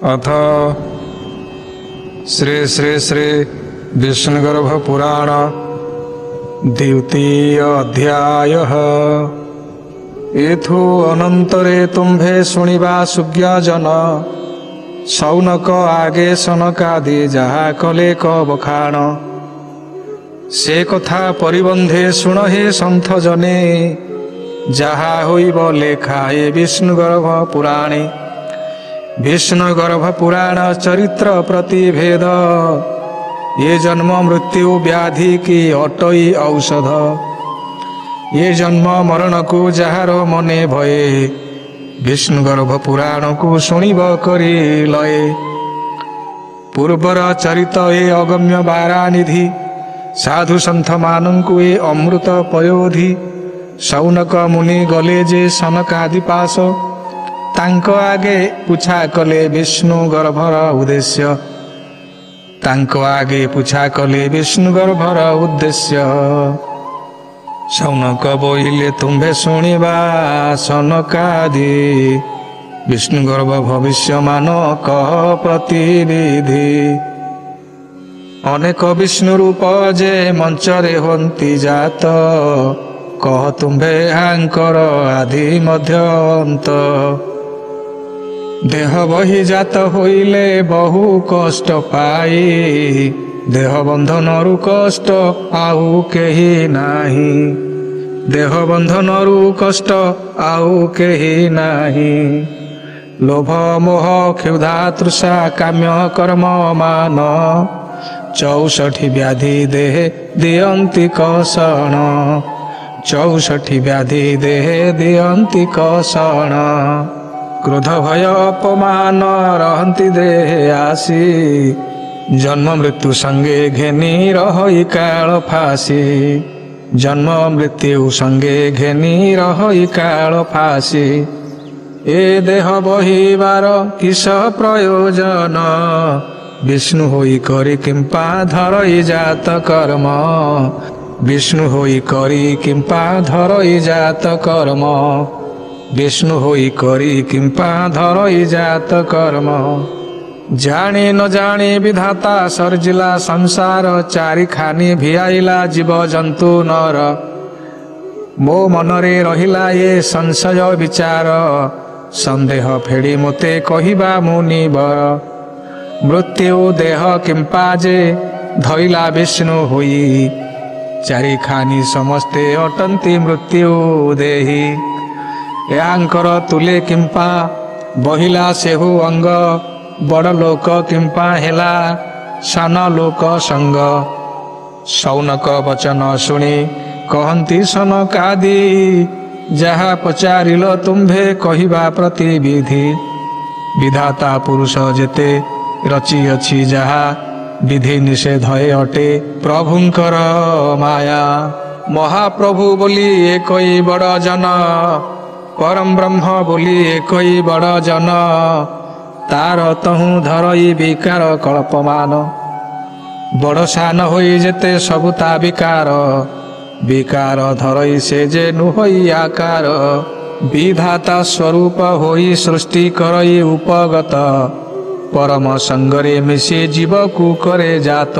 अथ श्री श्री श्री विष्णुगर्भ पुराण द्वितीय अध्याय। एथु अनंतरे तुम्भे शुणिबा सुज्ञजन शौनक आगे सनकादि जहा कले बखाण से कथा परिबंधे शुण हे सन्थ जने जहा होइब लेखा हे विष्णुगर्भ पुराणे। विष्णुगर्भ पुराण चरित्र प्रतिभेद ये जन्म मृत्यु व्याधि की अटई औषध। ये जन्म मरण को जार मने भये विष्णुगर्भ पुराण को शुणिब करी लये। पूर्वर चरित ए अगम्य बारानिधि साधु सन्थ मानंकु ए अमृत पयोधि। शौनक मुनि गले जे सनकादि पास तांको आगे पूछा कले विष्णु गर्भर उद्देश्य। तांको आगे पूछा कले विष्णु गर्भर उद्देश्य। शौनक बोइले तुम्भे शुणिबा सनकादि विष्णु गर्भ भविष्यमान कह प्रतिनिधि। अनेक विष्णु रूप जे मंचरे हंती जात कह तुम्भे हांकर आदि मध्य अंत। देह बही जात होइले बहु कष्ट पाई देह बंधनरु कष्ट आउ केही नाही। देह बंधनरु कष्ट आउ केही नाही। लोभ मोह क्षुधा तृषा काम्य कर्म मान 64 व्याधि देह दियंती कषण। 64 व्याधि देह दियंती कषण। क्रोध भय अपमान रहंती देहे आसी जन्म मृत्यु संगे घेनी रही काल फासी। जन्म मृत्यु संगे घेनी रही काल फासी। ए देह बहिबार किस प्रयोजन विष्णु होई करी किंपा धरई जात कर्म। विष्णु होई करी किंपा धरई जात कर्म। विष्णु होई करी किंपा धरई जात कर्म। जानी न जानी विधाता सर्जिला संसार चारि खानी भिआइला जीव जंतु नर। मो मनरे रहिला ये संशय विचार संदेह फेड़ी मोते कहिबा मुनिवर। मृत्यु देह किंपा जे धइला विष्णु होई चारि खानी समस्ते अटंती मृत्यु देही। यांकर तुले किंपा बहिला सेहु अंग बड़ लोक किंपा हेला सान लोक संग। शौनक वचन शुणी कहंती सनकादि जहा पचारिल तुम्भे कहिबा प्रतिविधि। विधाता पुरुष जेते रची अछि जहा विधि निषेध अटे प्रभुंकर माया। महाप्रभु बोली एकई बड़ जन परम ब्रह्म बोली एकई बड़ जन। तार तहु धरई विकार कल्पमान बड़ सान होई जेते सबुता विकार। विकार धरई से जे नुहई आकार। विधाता स्वरूप होई सृष्टि करई उपगत परम संगरे मिशे जीव को करे जात।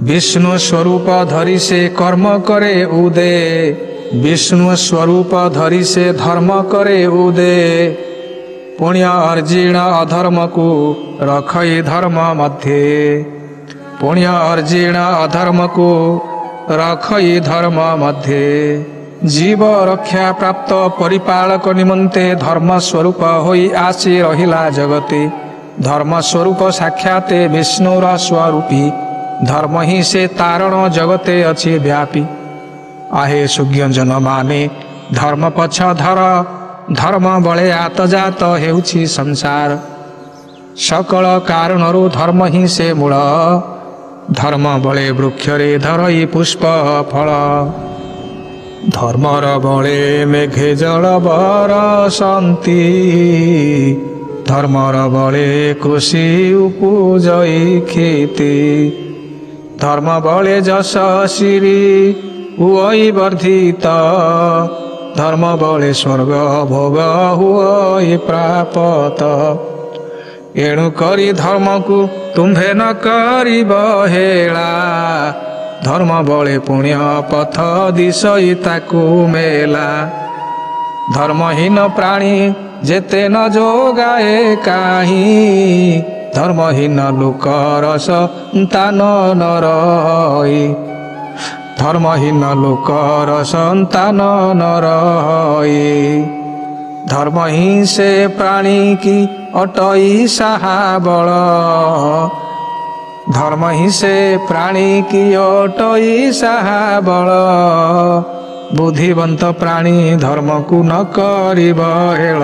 विष्णु स्वरूप धरी से कर्म करे उदे। विष्णु स्वरूप धरी से धर्म करे उदे। पुण्य अर्जिण अधर्म को रखई धर्म मध्य। पुण्य अर्जिण अधर्म को रखई धर्म मध्य। जीव रक्षा प्राप्त परिपालक निमंते धर्म स्वरूप होई आसी रहिला जगते। धर्म स्वरूप साक्षाते विष्णुर स्वरूपी धर्म ही से तारण जगते अछि व्यापी। आहे सुज्ञजन माने धर्म पछ धर धर्म बळे आतजात हेउछि संसार। सकल कारणरु धर्म ही से मूल धर्म बळे वृक्षरे धरई पुष्प फल। धर्मर बळे मेघे जल बरसंती धर्मर बळे कृषि उपजई खेती। धर्म बळे जस श्री हुई वर्धित धर्म बळे स्वर्ग भोग हुई प्राप्त। एणु करी धर्म को तुम्भे न करिब हेला धर्म बळे पुण्य पथ दिशई ताकू मेला धर्महीन प्राणी जेते न जोगाए काही धर्महीन लोकर संतान न रही धर्महीन लोकर संतान न रही धर्म ही से प्राणी की अटई साहा बल धर्म ही से प्राणी की अटई साहा बल बुद्धिवंत प्राणी धर्म को न करिब हेळ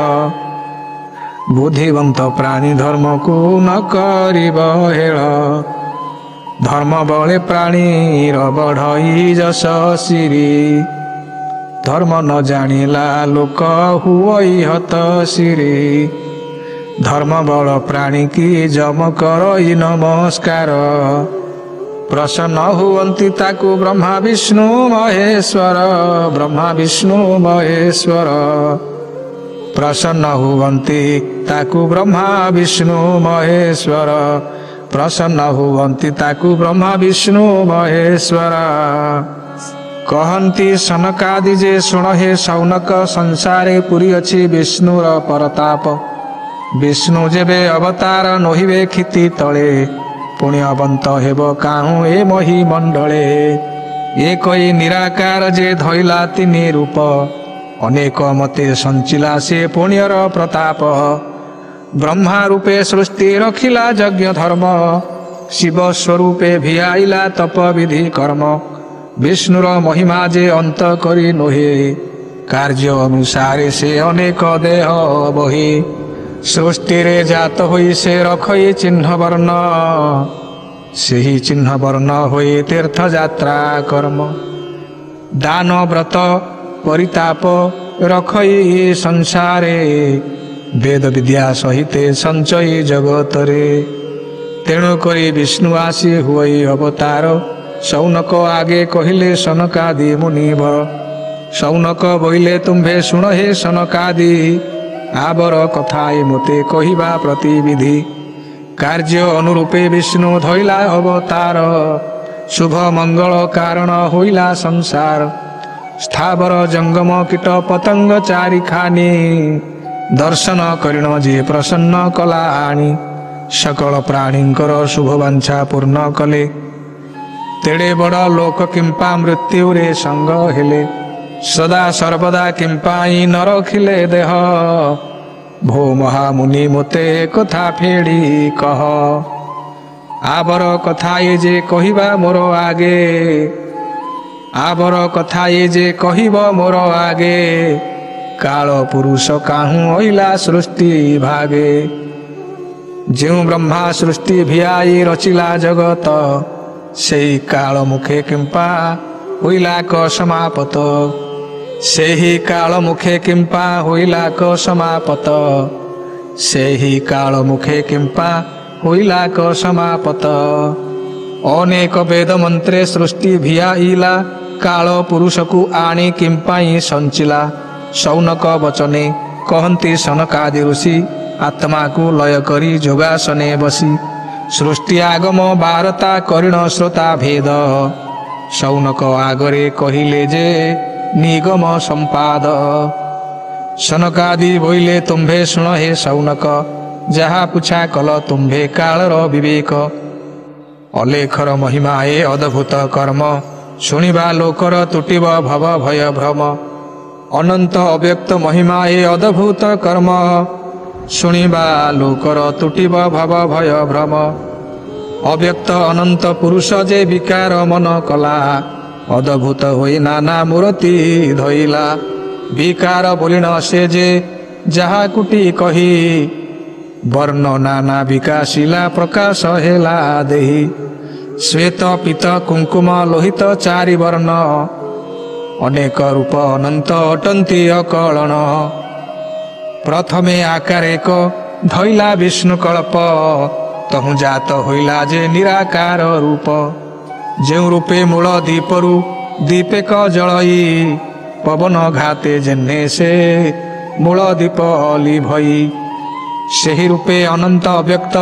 बुद्धिवंत प्राणी धर्म को न करिब हेळ धर्म बळे प्राणी बढ़ई जस सिरी धर्म न जानिला लोक हुई हत सिरी धर्म बल प्राणी की जम करई नमस्कार प्रसन्न हुवंती ताकू ब्रह्मा विष्णु महेश्वर प्रसन्न हुवंती ताकू ब्रह्मा विष्णु महेश्वर प्रसन्न हुवंती ताकू ब्रह्मा विष्णु महेश्वर कहती सनकादि जे शुण हे सौनक संसारे पुरी अछि विष्णुर परताप विष्णु जेबे अवतार नोहिबे क्षिति तले पुण्यवंत हेब काहू ए मही मंडले ये कई निराकार जे धइला तिनि रूप अनेक मते संचिला से पुण्यर प्रताप ब्रह्मा रूपे सृष्टि रखिला यज्ञ धर्म शिव स्वरूपे भिआइला तप विधि कर्म विष्णुर महिमा जे अंत करी नोहे कार्य अनुसारे से अनेक देह बही सृष्टि रे जात होई से रखई चिन्ह वर्ण सेही चिन्ह वर्ण होई तीर्थ यात्रा कर्म दान व्रत परिताप रखई संसारे वेद विद्या सहिते संचय जगतरे तेणु करी विष्णु आसी हुई अवतार सौनक आगे कहिले सनकादि मुनिवर सौनक बोइले तुम्भे शुण हे सनकादि आबर कथाए मते कहिबा प्रतिविधि कार्य अनुरूपे विष्णु धइला अवतार शुभ मंगल कारण होइला संसार स्थावर जंगम कीट पतंग चारि खानी दर्शन करिण जे प्रसन्न कला आनी सकल प्राणींकर शुभ वांछा पूर्ण कले तेड़े बड़ लोक किंपा मृत्यु रे संग हेले सदा सर्वदा किंपाई न रखिले देह भो महामुनि मोते कथा फेड़ी कह आबर कथा ये जे कहिबा मोर आगे आबर कथा ये जे कहिब मोर आगे काल पुरुष काहू ओइला सृष्टि भागे जो ब्रह्मा सृष्टि भिआई रचिला जगत सेही काल मुखे किंपा होइला क समापत सेही काल मुखे किंपा होइला क समापत सेही काल मुखे किंपा होइला क समापत अनेक वेद मंत्रे सृष्टि भिआइला काल पुरुष को आनी किंपाई संचिला सौनक वचने कहती सनकादि ऋषि आत्मा को लय करी जोगासने बसी सृष्टि आगम बारता करिण श्रोता भेद सौनक आगरे कहिले जे निगम संपाद सनकादि बोइले तुम्भे शुण हे सौनक जहा पुछा कल तुम्भे कालर विवेक अलेखर महिमा ए अद्भुत कर्म शुणिबा लोकर तुटिब भव भय भ्रम अनंत अव्यक्त महिमा ए अद्भुत कर्म शुणिबा लोकर तुटिब भव भय भ्रम अव्यक्त अनंत पुरुष जे विकार मन कला अद्भुत होई नाना मूर्ति धइला विकार बोलिन से जे जहा कुटी कही वर्ण नाना विकासिला प्रकाश हेला देही श्वेत पीत कुंकुम लोहित चारि वर्ण अनेक रूप अनंत अटंती अकलन प्रथमे आकार एक धइला विष्णु कल्प तहु जात होइला जे निराकार रूप जे रूपे मूल दीपरु दीपेक जलई पवन घाते जेने से मूल दीप अली भई ସେହି ରୂପେ ଅନନ୍ତ ଅବ୍ୟକ୍ତ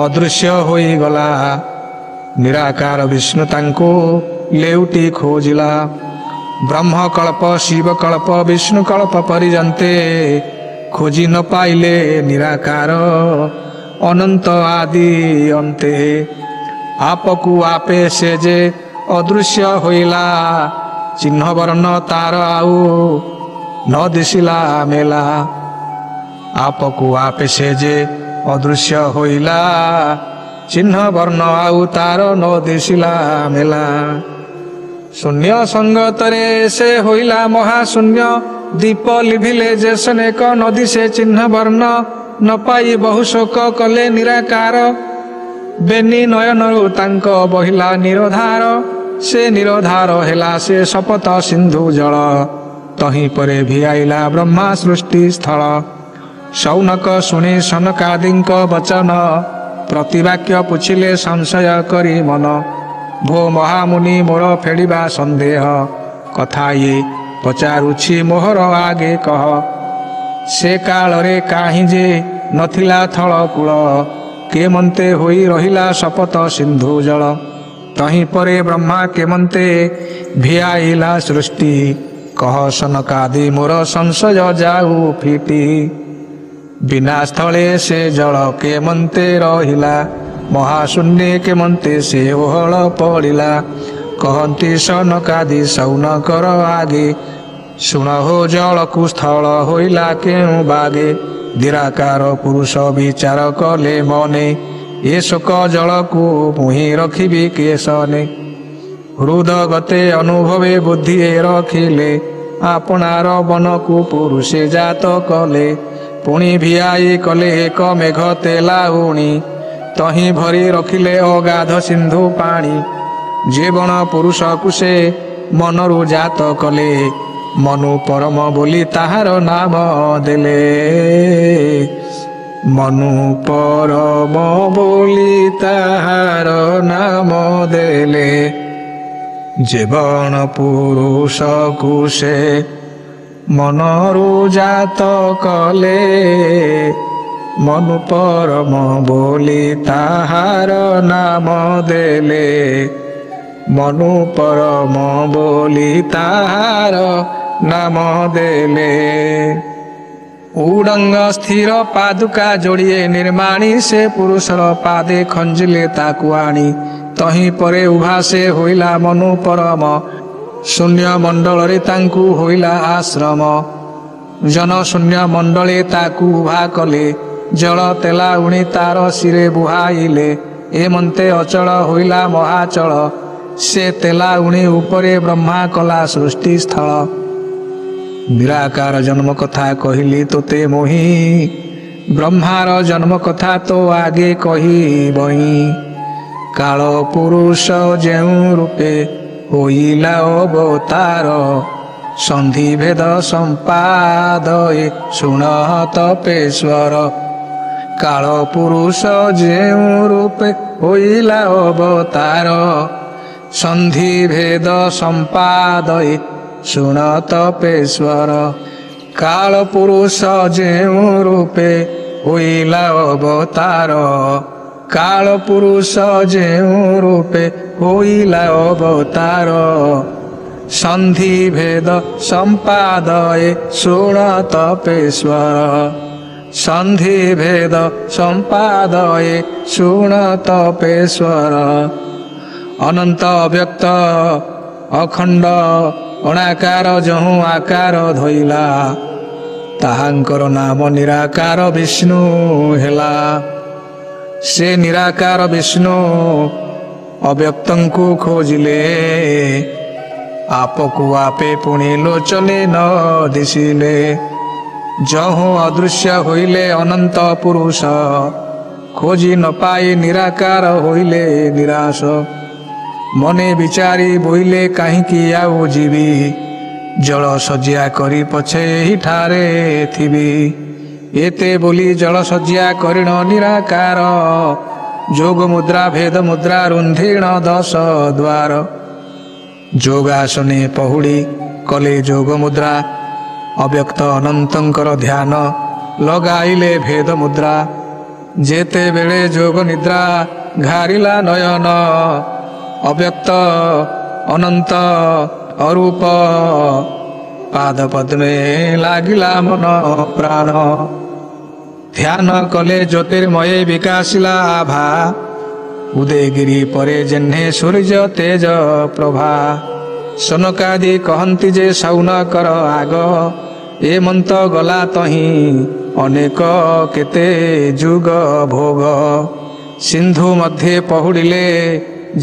ଅଦୃଶ୍ୟ ହୋଇଗଲା। ନିରାକାର ବିଷ୍ଣୁ ତାଙ୍କୁ ଲେଉଟି ଖୋଜିଲା। ବ୍ରହ୍ମକଳ୍ପ ଶିବକଳ୍ପ ବିଷ୍ଣୁକଳ୍ପ ପର୍ଯ୍ୟନ୍ତେ ଖୋଜି ନ ପାଇଲେ ନିରାକାର ଅନନ୍ତ ଆଦି ଅନ୍ତେ। ଆପକୁ ଆପେ ସେ ଯେ ଅଦୃଶ୍ୟ ହୋଇଲା, ଚିହ୍ନ ବର୍ଣ୍ଣ ତାର ଆଉ ନ ଦିଶିଲା ମେଲା। ଆପକୁ ଆପେ ସେ ଯେ ଅଦୃଶ୍ୟ ହୋଇଲା, ଚିହ୍ନ ବର୍ଣ୍ଣ ଆଉ ତାର ନ ଦିଶିଲା ମେଲା। ଶୂନ୍ୟ ସଙ୍ଗତରେ ସେ ହୋଇଲା ମହାଶୂନ୍ୟ, ଦୀପ ଲିଭିଲେ ଯେ ସନେକ ନଦୀ ସେ ଚିହ୍ନ ବର୍ଣ୍ଣ। ନ ପାଇ ବହୁ ଶୋକ କଲେ ନିରାକାର, ବେନି ନୟନରୁ ତାଙ୍କ ବହିଲା ନିରଧାର। ସେ ନିରଧାର ହେଲା ସେ ଶପଥ ସିନ୍ଧୁ ଜଳ, ତହିଁ ପରେ ଭିଆଇଲା ବ୍ରହ୍ମା ସୃଷ୍ଟି ସ୍ଥଳ। ଶୌନକ ଶୁଣି ସନକାଦିଙ୍କ ବଚନ, ପ୍ରତିବାକ୍ୟ ପୁଛିଲେ ସଂଶୟ କରି ମନ। ଭୋ ମହାମୁନି ମୋର ଫେଡ଼ିବା ସନ୍ଦେହ, କଥା ଇଏ ପଚାରୁଛି ମୋହର ଆଗେ କହ। ସେ କାଳରେ କାହିଁ ଯେ ନଥିଲା ଥଳ କୂଳ, କେମନ୍ତେ ହୋଇ ରହିଲା ଶପଥ ସିନ୍ଧୁ ଜଳ। ତହିଁ ପରେ ବ୍ରହ୍ମା କେମନ୍ତେ ଭିଆଇଲା ସୃଷ୍ଟି, କହ ସନକାଦି ମୋର ସଂଶୟ ଯାଉ ଫିଟି। ବିନା ସ୍ଥଳେ ସେ ଜଳ କେମନ୍ତେ ରହିଲା, ମହାଶୂନ୍ୟ କେମନ୍ତେ ସେ ଓହଳ ପଡ଼ିଲା। କହନ୍ତି ସନକାଦି ସୌନକର ଆଗେ, ଶୁଣ ହୋ ଜଳକୁ ସ୍ଥଳ ହୋଇଲା କେଉଁ ବାଗେ। ନିରାକାର ପୁରୁଷ ବିଚାର କଲେ ମନେ, ଏ ଶୋକ ଜଳକୁ ମୁହିଁ ରଖିବି କେଶନେ। ହୃଦ ଗତେ ଅନୁଭବେ ବୁଦ୍ଧି ରଖିଲେ, ଆପଣାର ବନକୁ ପୁରୁଷେ ଜାତ କଲେ। ପୁଣି ଭିଆଇ କଲେ ଏକ ମେଘ ତେଲାଉଣି, ତହିଁ ଭରି ରଖିଲେ ଅଗାଧ ସିନ୍ଧୁ ପାଣି। ଯେ ବଣ ପୁରୁଷକୁ ସେ ମନରୁ ଜାତ କଲେ, ମନୁ ପରମ ବୋଲି ତାହାର ନାମ ଦେଲେ। ମନୁ ପରମ ବୋଲି ତାହାର ନାମ ଦେଲେ। ଯେ ବଣ ପୁରୁଷକୁ ସେ ମନରୁ ଜାତ କଲେ, ମନୁ ପରମ ବୋଲି ତାହାର ନାମ ଦେଲେ। ମନୁ ପରମ ବୋଲି ତାହାର ନାମ ଦେଲେ। ଉଡ଼ଙ୍ଗ ସ୍ଥିର ପାଦୁକା ଯୋଡ଼ିଏ ନିର୍ମାଣୀ, ସେ ପୁରୁଷର ପାଦେ ଖଞ୍ଜିଲେ ତାକୁ ଆଣି। ତହିଁ ପରେ ଉଭା ସେ ହୋଇଲା ମନୁ ପରମ, ଶୂନ୍ୟ ମଣ୍ଡଳରେ ତାଙ୍କୁ ହୋଇଲା ଆଶ୍ରମ। ଜନଶୂନ୍ୟ ମଣ୍ଡଳେ ତାକୁ ଉଭା କଲେ, ଜଳ ତେଲାଉଣି ତାର ଶିରେ ବୁହାଇଲେ। ଏମନ୍ତେ ଅଚଳ ହୋଇଲା ମହାଚଳ, ସେ ତେଲାଉଣି ଉପରେ ବ୍ରହ୍ମା କଲା ସୃଷ୍ଟି ସ୍ଥଳ। ନିରାକାର ଜନ୍ମ କଥା କହିଲି ତୋତେ ମୋହି, ବ୍ରହ୍ମାର ଜନ୍ମ କଥା ତୋ ଆଗେ କହିବହିଁ। କାଳ ପୁରୁଷ ଯେଉଁ ରୂପେ ହୋଇଲା ଅବତାର, ସନ୍ଧି ଭେଦ ସମ୍ପାଦଏ ଶୁଣ ତପେଶ୍ୱର। କାଳ ପୁରୁଷ ଯେଉଁ ରୂପେ ହୋଇଲା ଅବତାର, ସନ୍ଧି ଭେଦ ସମ୍ପାଦଏ ଶୁଣ ତପେଶ୍ୱର। କାଳ ପୁରୁଷ ଯେଉଁ ରୂପେ ହୋଇଲା ଅବତାର, କାଳ ପୁରୁଷ ଯେଉଁ ରୂପେ ହୋଇଲା ଅବତାର, ସନ୍ଧି ଭେଦ ସମ୍ପାଦଏ ଶୁଣ ତପେଶ୍ୱର। ସନ୍ଧି ଭେଦ ସମ୍ପାଦଏ ଶୁଣ ତପେଶ୍ୱର। ଅନନ୍ତ ଅବ୍ୟକ୍ତ ଅଖଣ୍ଡ ଅଣାକାର ଯହୁଁ ଆକାର ଧଇଲା, ତାହାଙ୍କର ନାମ ନିରାକାର ବିଷ୍ଣୁ ହେଲା। ସେ ନିରାକାର ବିଷ୍ଣୁ ଅବ୍ୟକ୍ତଙ୍କୁ ଖୋଜିଲେ, ଆପକୁ ଆପେ ପୁଣି ଲୋଚନେ ନ ଦିଶିଲେ। ଯହୁଁ ଅଦୃଶ୍ୟ ହୋଇଲେ ଅନନ୍ତ ପୁରୁଷ, ଖୋଜି ନ ପାଇ ନିରାକାର ହୋଇଲେ ନିରାଶ। ମନେ ବିଚାରି ବୋଇଲେ କାହିଁକି ଆଉ ଯିବି, ଜଳ ଶଯ୍ୟା କରି ପଛେ ଏହିଠାରେ ଥିବି। ଏତେ ବୋଲି ଜଳ ଶଯ୍ୟା କରିଣ ନିରାକାର, ଯୋଗ ମୁଦ୍ରା ଭେଦ ମୁଦ୍ରା ରୁନ୍ଧିଣ 10 ଦ୍ୱାର। ଯୋଗାସନେ ପହୁଡ଼ି କଲେ ଯୋଗ ମୁଦ୍ରା, ଅବ୍ୟକ୍ତ ଅନନ୍ତଙ୍କର ଧ୍ୟାନ लगाइले भेद मुद्रा जेते बेले जोग निद्रा घारिला नयन अव्यक्त अनंत अरूप पाद पद्मे लागिला मन प्राण ध्यान कले ज्योतिर्मय विकासिला आभा उदयगिरी परे जेन्हे सूर्य तेज प्रभा सनकादि कहन्ति जे सौनकर आग ए मंत गला तही अनेक केते जुग भोग सिंधु मध्ये पहुड़िले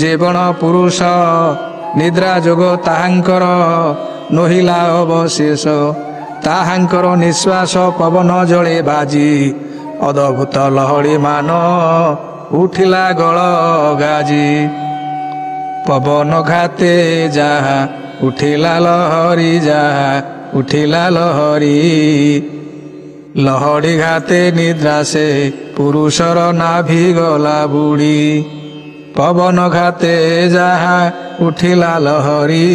जेवण पुरुष निद्रा जोग ताहांकर नहिला अवशेष ताहांकर निश्वास पवन जले बाजी अद्भुत लहड़ी मान उठिला गल गाजी पवन घाते जहा उठिला लहरी जहा उठिला लहरी लहड़ी घाते निद्रा से पुरुषर नाभि गला बुड़ी पवन घाते जहा उठिला लहरी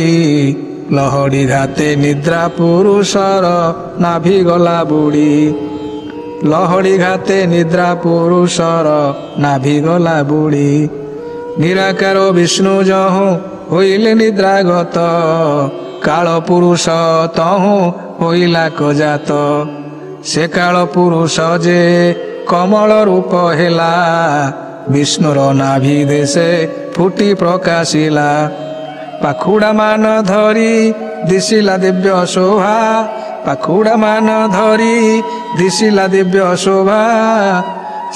लहड़ी घाते निद्रा पुरुषर नाभि गला बुड़ी लहड़ी घाते निद्रा पुरुषर नाभि गला बुड़ी निराकार विष्णु जहु होइले निद्रागत काल पुरुष तहु होइला कजात से काल पुरुष जे कमल रूप हेला विष्णुर नाभि देशे फुटी प्रकाशिला पाखुड़ा मान धरी दिशिला दिव्य शोभा पाखुड़ा मान धरी दिशिला दिव्य शोभा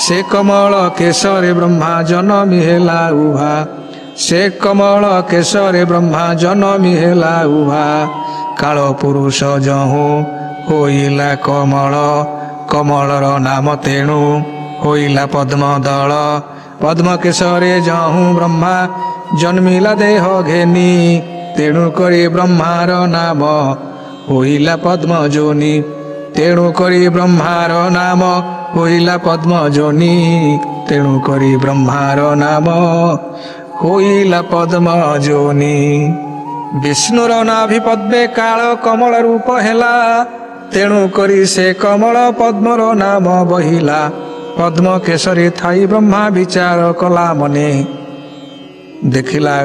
से कमल केशरे ब्रह्मा जनमी हेला उभा से कमल केशरे ब्रह्मा जनमी हेला उभा काल पुरुष जहु होइला कमल कमलर नाम तेणु होइला पद्म दल पद्म केशरे जहु ब्रह्मा जन्मिला देह घेनी तेणु करी ब्रह्मार नाम होइला पद्म जोनी तेणु करी ब्रह्मार नाम होइला पद्म जोनी तेणु करी ब्रह्मार नाम होइला पद्म जोनी विष्णुर नाभि पद्मे काल कमल रूप हेला तेणु करी से कमल पद्मर नाम बहिला पद्म केशरी थाई ब्रह्मा विचार कला मने देखिला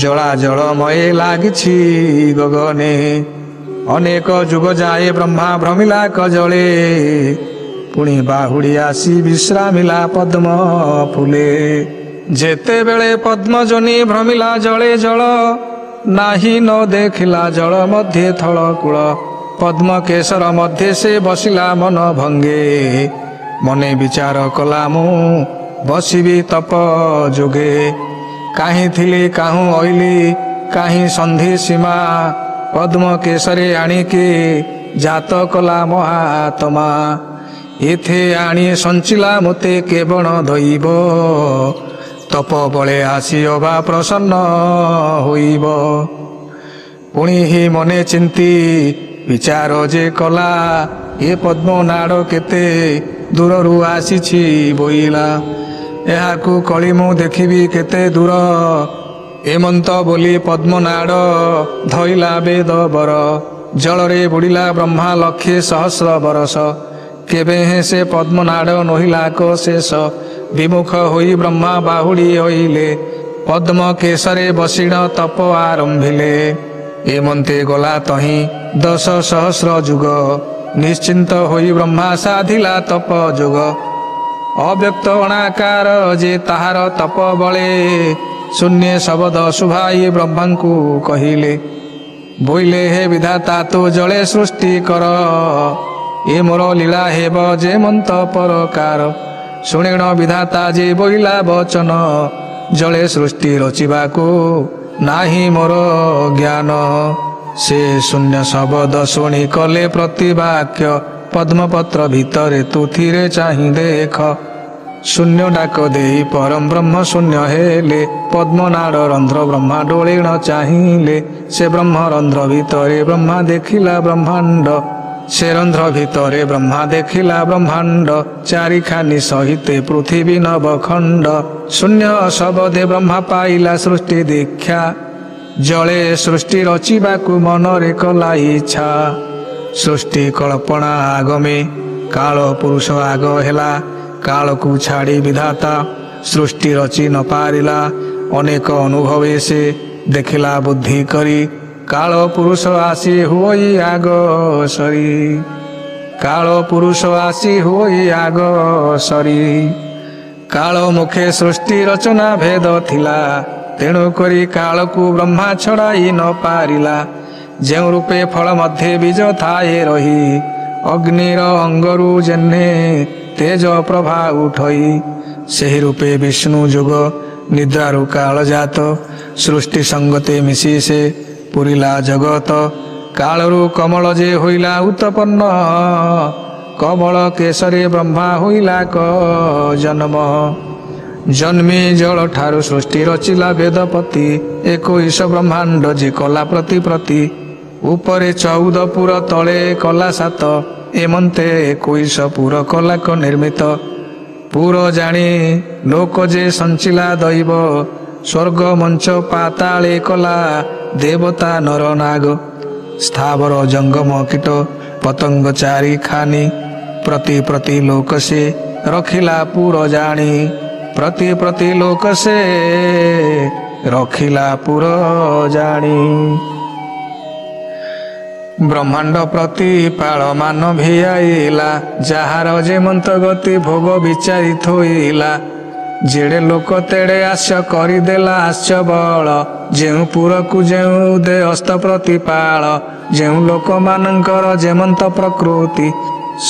जला जलमय लागिछि गगने अनेक जुग जाए ब्रह्मा भ्रमिला कजले पुणी बाहुड़ी आसी विश्रामिला पद्म फुले जेते बेले पद्म जोनी भ्रमिला जले जल नाही न देखिला जल मध्ये थल कूल पद्म केशर मध्ये से बसिला मन भंगे मने विचार कला मु बसिबी तप जोगे काहीं थिली काहूँ अइली काहीं संधि सीमा पद्म केशरे आणिके जात कला महात्मा एथे आणी संचिला मते केवण दैव तप बले आसी अबा प्रसन्न होइब पुणी ही मने चिंती विचार जे कला ए पद्म नाड़ केते दूररू आसीछि बोइला एहाकू कली मु देखिबी केते दूर एमंत बोली पद्मनाड़ धइला वेद बर जलरे बुड़िला ब्रह्मा लक्षे सहस्र बरस केबे हे से पद्मनाड़ नहिला को शेष विमुख होई ब्रह्मा बाहुड़ी होइले पद्म केशरे बसिण तप आरंभिले एमंते गला तही 10 सहस्र जुग निश्चिंत होई ब्रह्मा साधिला तप जोग अव्यक्त अणाकार जे ताहार तप बले शून्य शब्द शुभाई ब्रह्मा को कहिले बोइले हे विधाता तो जले सृष्टि कर ए मोर लीला हेब जे मंत परकार शुणेण विधाता जे बोइला वचन जले सृष्टि रचिबा को नाही मोर ज्ञान से शून्य शब्द शुणी कले प्रतिवाक्य पद्मपत्र भितरे तुथिरे चाहि देख शून्य डाक दे परम ब्रह्म शून्य हेले पद्मनाड़ रंध्र ब्रह्मा डोलेण चाहिले से ब्रह्म रंध्र भितरे ब्रह्मा देखिला ब्रह्मांड से रंध्र भितरे ब्रह्मा देखिला ब्रह्मांड चारिखानी सहिते पृथ्वी नवखंड शून्य शब्दे ब्रह्मा पाइला सृष्टि दीक्षा जले सृष्टि रचिबाकु मनरे कला इच्छा सृष्टि कल्पना आगमे काल पुरुष आग हेला काल को छाड़ी विधाता सृष्टि रची न पारिला अनेक अनुभवे से देखिला बुद्धि करी काल पुरुष आसी हुई आग सरी काल पुरुष आसी हुई आग सरी काल मुखे सृष्टि रचना भेद थिला तेणु करी काल को ब्रह्मा छड़ाई न पारिला जेउ रूपे फल मध्य बीज थाए रही अग्निर अंगरु जेन्हे तेज प्रभा उठई सेही रूपे विष्णु जुग निद्रारु काल जात सृष्टि संगते मिशी से पुरिला जगत कालरु कमल जे होइला उत्पन्न कमल केशरे ब्रह्मा होइला क जन्म जन्मी जल ठारु सृष्टि रचिला वेदपति 21 ब्रह्मांड जे कला प्रति प्रति उपरे 14 पुर तले कला 7 एमंते 21 पुर कला क निर्मित पुर जानी लोक जे संचिला दैव स्वर्ग मंच पाताले कला देवता नर नाग स्थावर जंगम कीट पतंग चारी खानी प्रति प्रति लोक से रखिला पुर जानी प्रति प्रति लोक से रखिला पुर जानी ब्रह्मांड प्रति पाल मान भियाइला जार जेमंत गति भोग विचारी थोइला जेड़े लोक तेड़े आश्य करदेला आश्य बल जेउ पुर को जेउ दे हस्त प्रतिपाल जेउ लोक मानकर जेमंत प्रकृति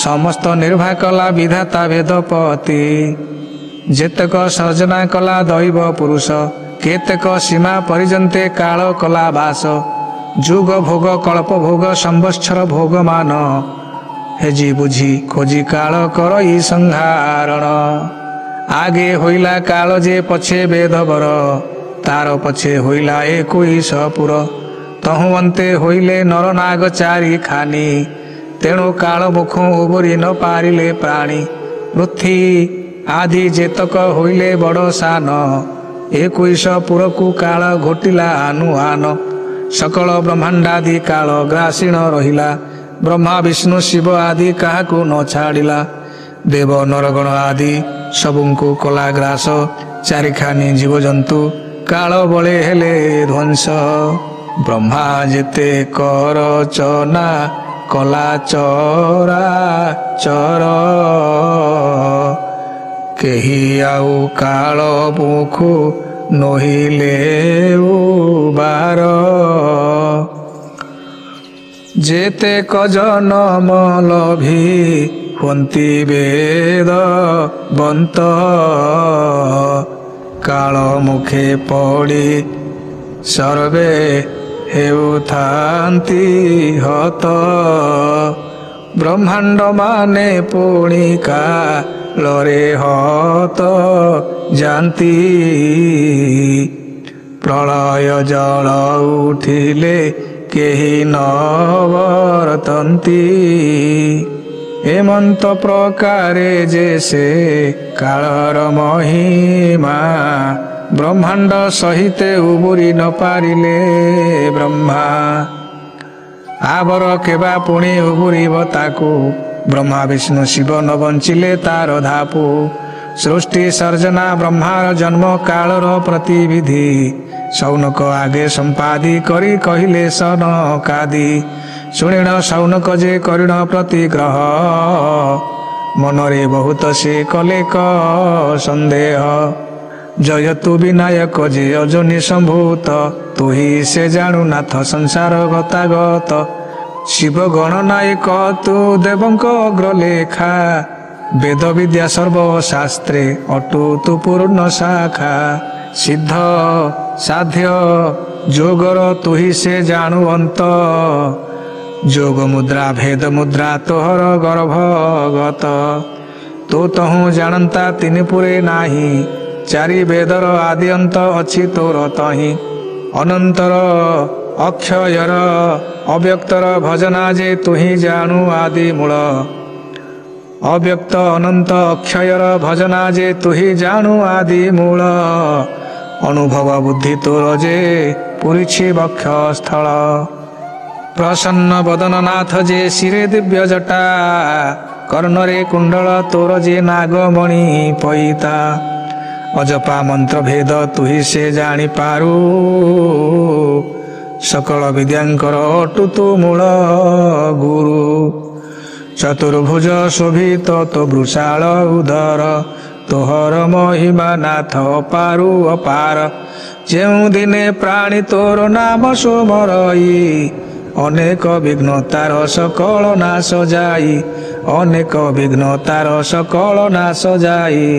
समस्त निर्भा कला विधाता वेदपति जेतक सर्जना कला दैव पुरुष केतक सीमा परिजन्ते काल कला वास जुग भोग कल्प भोग संवत्सर भोग मान हेजी बुझी खोजी काल करई संहारण आगे होइला काल जे पछे वेदवर तार पछे होइला 21 पुर तहु अंते होइले नर नाग चारी खानी तेणु काल मुख उबरी न पारिले प्राणी पृथ्वी आदि जेतक होइले बड़ सान 21 पुर को काल घोटिला आनुआन सकल ब्रह्मांडादि काल ग्रासीण रहिला ब्रह्मा विष्णु शिव आदि काहाकू न छाड़िला देव नरगण आदि सबुंकु कला ग्रास चारिखानी जीव जंतु काल बळे हेले ध्वंस ब्रह्मा जेते कर चना कला चरा चर केही आउ काल मुखु नहिले उबार जेते क जनम लभी हंती वेद बंत काल मुखे पड़ी सर्वे हेउथांती हत ब्रह्मांड माने पुणिका लरे हत जानती प्रलय जल उठिले केही न वर्तन्ती हेमंत प्रकारे जैसे कालर महिमा ब्रह्मांड सहिते उबुरी न पारिले ब्रह्मा आवर केबा पुणी उबुरीब ताकू ब्रह्मा विष्णु शिव न बंचिले तार धापू सृष्टि सर्जना ब्रह्मार जन्म कालर प्रतिविधि सौनक आगे संपादी करी कहिले सनकादि शुणिण सौनक जे करिण प्रतिग्रह मनरे बहुत से कले क संदेह जयतु विनायक जे अजनी संभूत तुही से जानू नाथ संसार गतागत शिव गणनायक तु देवंक अग्रलेखा वेद विद्या सर्व शास्त्रे अटु तु पूर्ण शाखा सिद्ध साध्य जोगर तुही से जानू अंत जोग मुद्रा भेद मुद्रा तोहर गर्भगत तो तहु जानता तीन पुरे नाही चारि वेदर आदि अंत अछि तोर तहि अनंतर अक्षयर अव्यक्तर भजना जे तुही जानू आदि मूल अव्यक्त अनंत अक्षयर भजना जे तुही जानू आदि मूल अनुभव बुद्धि तोर जे पुरीछि वक्ष स्थल प्रसन्न बदन नाथ जे शिरे दिव्य जटा कर्णरे कुंडल तोर जे नागमणि पैता अजपा मंत्र भेद तुही से जानी पारू सकल विद्यांकर अटु तु मूल गुरु चतुर्भुज शोभित तो वृषाल उदर तोहर महिमा नाथ अपारु अपार जेउ दिने प्राणी तोर नाम सोमरई अनेक विघ्न तार सकल नाश जाई अनेक विघ्न तार सकल नाश जाई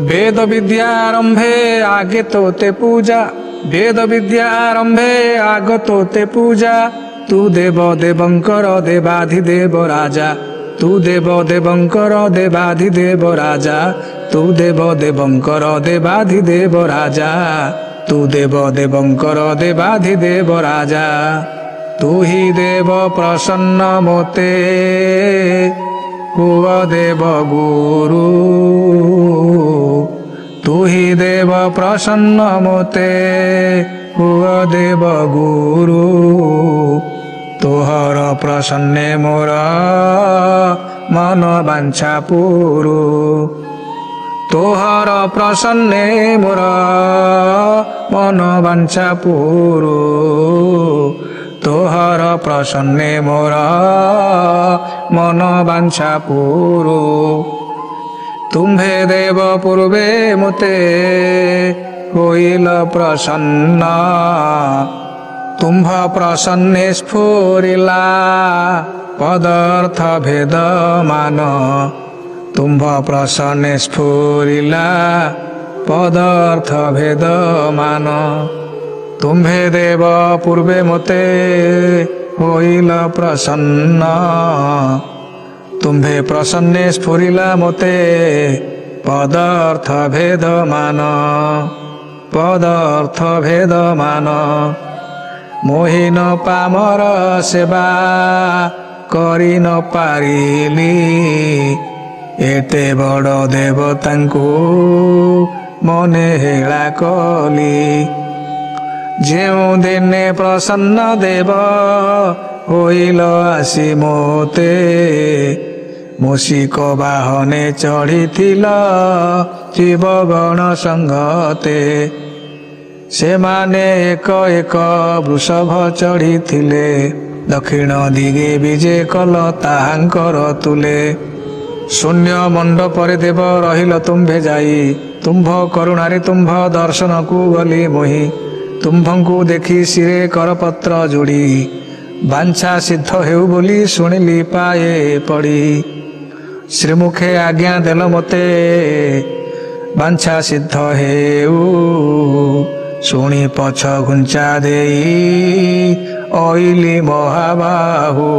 वेद विद्या आरंभे आगे तोते पूजा वेद विद्या आरंभे आग तोते पूजा तू देव देवंकर देवाधिदेव राजा तू देव देवंकर देवाधिदेव राजा तू देव देवंकर देवाधिदेव राजा तू देव देवंकर देवाधिदेव राजा तू ही देव प्रसन्न मोते हुआ देव गुरु तू ही देव प्रसन्न मोते हुआ देव गुरु तोहर प्रसन्ने मोर मन बांछा पुरु तोहर प्रसन्ने मोर मन बांछा पुरु तोहर प्रसन्ने मोर मन बांछा पुरु तुम्भे देव पूर्वे मुते होइल प्रसन्न तुम्भ प्रसन्ने स्फुरिला पदार्थ भेद मान तुम्भ प्रसन्ने स्फुरिला पदार्थ भेद मान तुम्भे देव पूर्वे मते होइल प्रसन्न तुम्भे प्रसन्ने स्फुरिला मते पदार्थ भेद मान पदार्थ भेद मान मोहिन पामर सेवा करि न पारिली एते बड़ देवतांकु मने हेला कली जेउ दिने प्रसन्न देव होइल आसी मोते मूषिक बाहने चढ़ीथिल जीवगण संगते से माने एक एक वृषभ चढ़ीथिले दक्षिण दिगे विजे कल ताहांकर तुले शून्य मंडपरे देव रहिल तुम्भे जाई तुम्भ करुणारे तुम्भ दर्शन को गली मोहि तुम्भंकु देखी सिरे करपत्र जोड़ी बांछा सिद्ध हेउ बोली शुणिली पाए पड़ी श्रीमुखे आज्ञा देल मते बांछा सिद्ध हेउ शुणी पछ घुंचा देई ओइली महाबाहु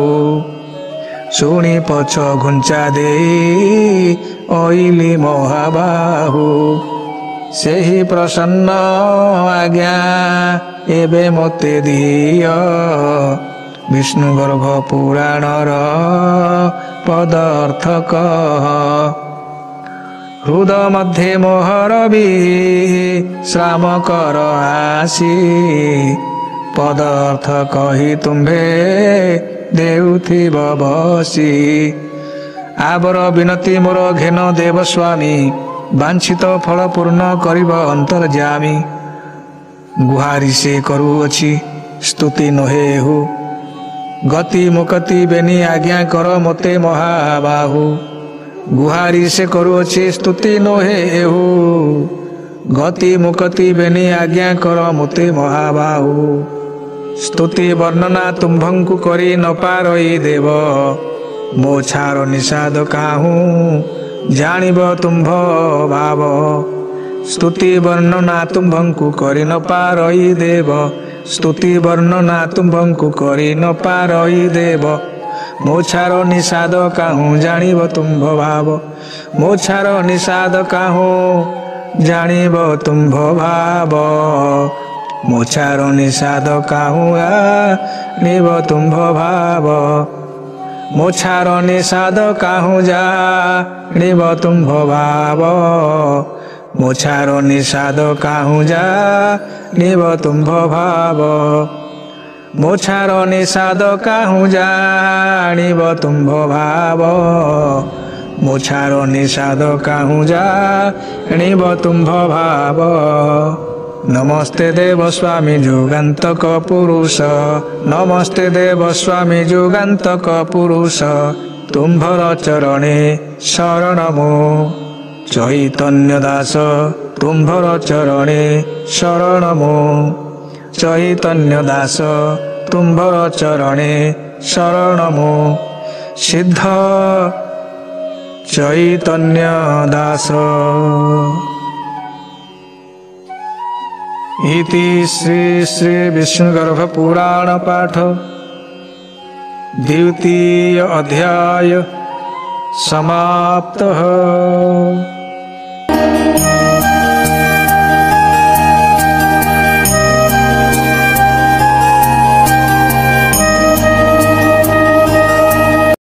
शुणी पछ घुंचा देई ओइली महाबाहु सेही प्रसन्न आज्ञा एबे मते दिय विष्णु गर्भ पुराणर पदार्थ कह हृद मध्ये मोहर भी श्राम कर आसी पदार्थ कही तुम्भे देउथि बसी आबर विनती मोर घेन देव स्वामी वांछित फल पूर्ण करिब अंतर्जामी गुहारी से करुअछि स्तुति नहे हु गति मुक्ति बेनी आज्ञा कर मते महाबाहु गुहारी से करुअछि स्तुति नहे हु गति मुक्ति बेनी आज्ञा कर मते महाबाहु स्तुति वर्णना तुम्भंकु करी न पारई देव मो छार निषाद काहू जानिब तुम्भ भाव स्तुति वर्णना तुम्भंकु करी न पारई देव स्तुति वर्णना तुम्भंकु करी न पारई देव मो छार निषाद काहू जानिब तुम्भ भाव मो छार निषाद काहू जानिब तुम्भ भाव मो छार निषाद काहू जानिब तुम्भ भाव मो छार निषाद काहू जानिब तुम्भ भाव मो छार निषाद काहू जानिब तुम्भ भाव मोछार निषाद काहू जानिब तुम्भ भाव मोछार निषाद काहू जानिब तुम्भ भाव नमस्ते देव स्वामी जुगान्तक पुरुष नमस्ते देव स्वामी जुगान्तक पुरुष तुम्भर चरणे शरण मो चैतन्य दास तुम्भर चरणे शरण मो चैतन्य दास तुम्भर चरणे शरण मो सिद्ध चैतन्य दास। इति श्री श्री विष्णुगर्भ पुराण पाठ द्वितीय अध्याय समाप्तः।